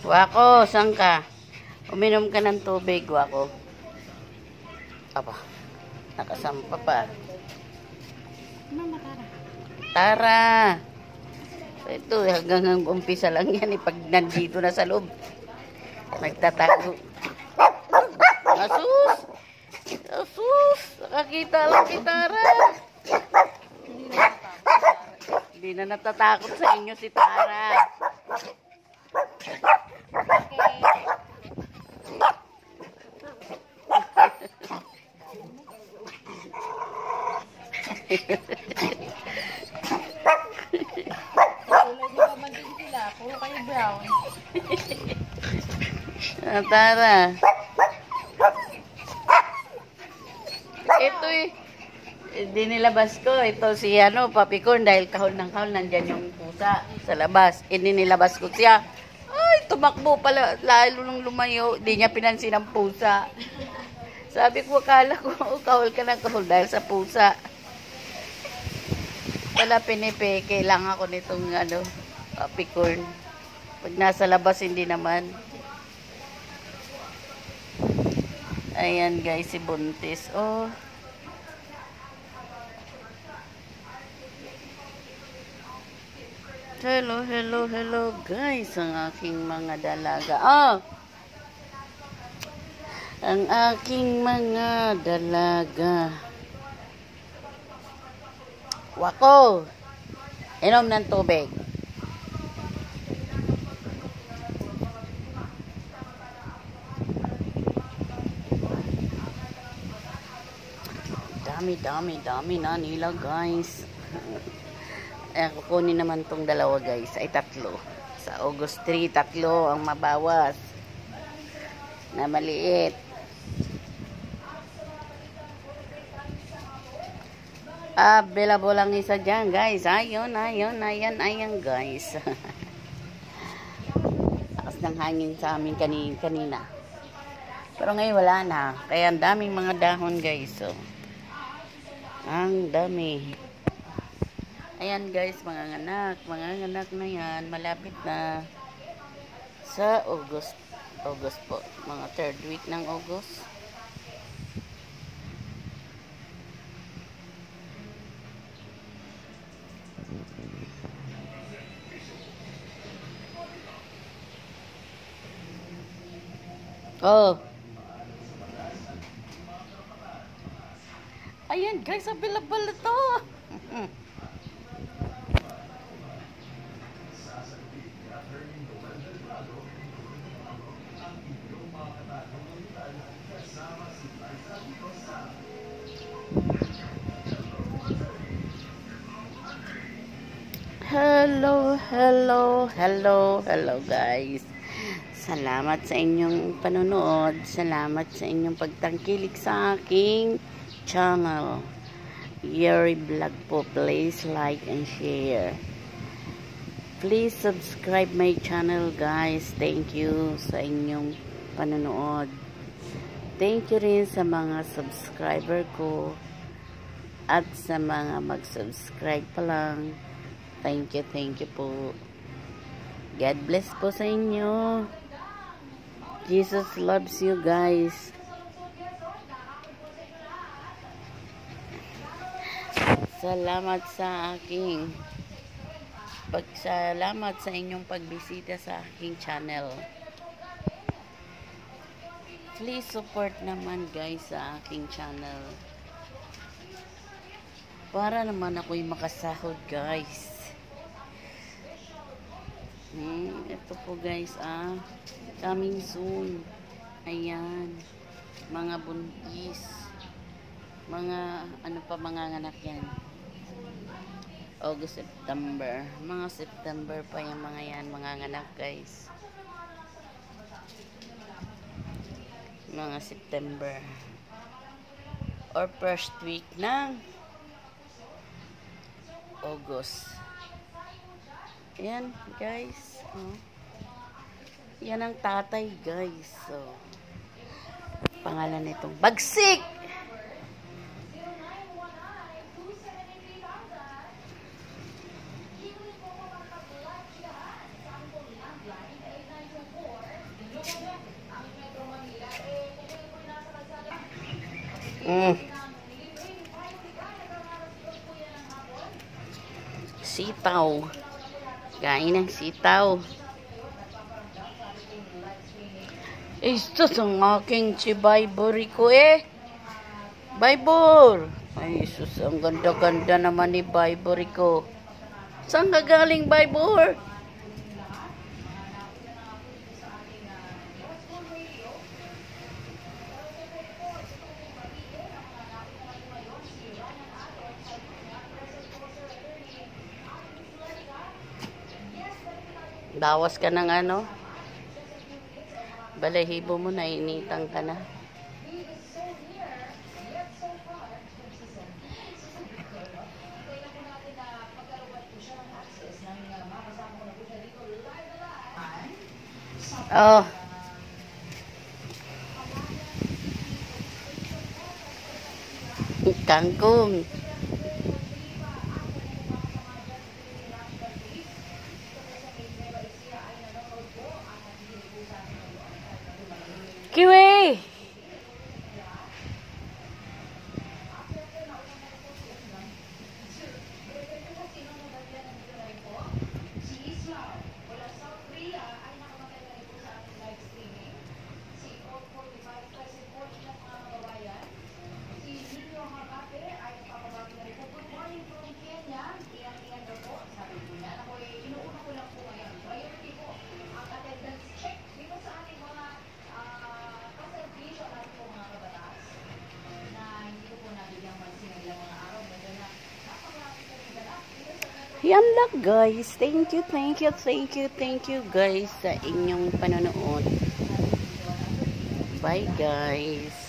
Wako, saan ka? Uminom ka ng tubig, Wako. Aba, nakasampa pa. Mama, Tara. Tara! Ito, hanggang umpisa lang yan. Pag nandito na sa loob, nagtatago. Asus! Asus! Nakakita lang si Tara. Hindi na natatakot sa inyo si Tara. Puro kayo brown. Tara. Ito dinilabas ko. Ito si Papi Corn dahil kahon ng kahon nandyan yung pusa sa labas. Dinilabas ko siya. Ay, tumakbo pala. Lalo nung lumayo. Di niya pinansin ang pusa. Sabi ko, akala ko kahol ka ng kahol dahil sa pusa. Wala pinipeke lang ako nitong Papi Corn. Pag nasa labas, hindi naman. Ayan guys, si Buntis. Oh. Hello, hello, hello guys. Ang aking mga dalaga. Oh! Ang aking mga dalaga. Wako! Inom ng tubig. Dami na nila guys. Kukunin naman tong dalawa guys. Ay tatlo. Sa August 3, tatlo ang mabawas. Na maliit. Available lang isa dyan guys. Ayan guys. Lakas ng hangin sa amin kanina. Pero ngayon wala na. Kaya ang daming mga dahon guys. So, ang dami. Ayan guys, mga anak na yan. Malapit na sa August po. Mga 3rd week ng August. Oh. Ayan guys, available ito. Hello guys. Salamat sa inyong panonood. Salamat sa inyong pagtangkilik sa aking channel. Yuri Vlog po. Please like and share. Please subscribe my channel guys. Thank you sa inyong panonood. Thank you rin sa mga subscriber ko at sa mga mag-subscribe pa lang. Thank you po. God bless po sa inyo. Jesus loves you guys. Salamat sa inyong pagbisita sa aking channel. Please support naman guys sa aking channel. Para naman ako'y makasahod guys. Ito po guys coming soon. Ayan, mga buntis, mga manganganak yan August, September, mga September pa yung mga yan manganganak guys, mga September or first week ng August. Ayan guys, yan ang tatay guys. So, pangalan nitong Bagsik. Mm. Sitaw. Kain ng sitaw. Ito ang aking chibaybori ko eh. Baybor. Ay, sus, ang ganda-ganda naman ni Baybori ko. Saan ka galing, Baybor? Bawas ka ng ano? Balahibo mo, nainitan ka na. Oh. Kangkong. Kiwi! Yan lang guys. Thank you guys sa inyong panonood. Bye guys.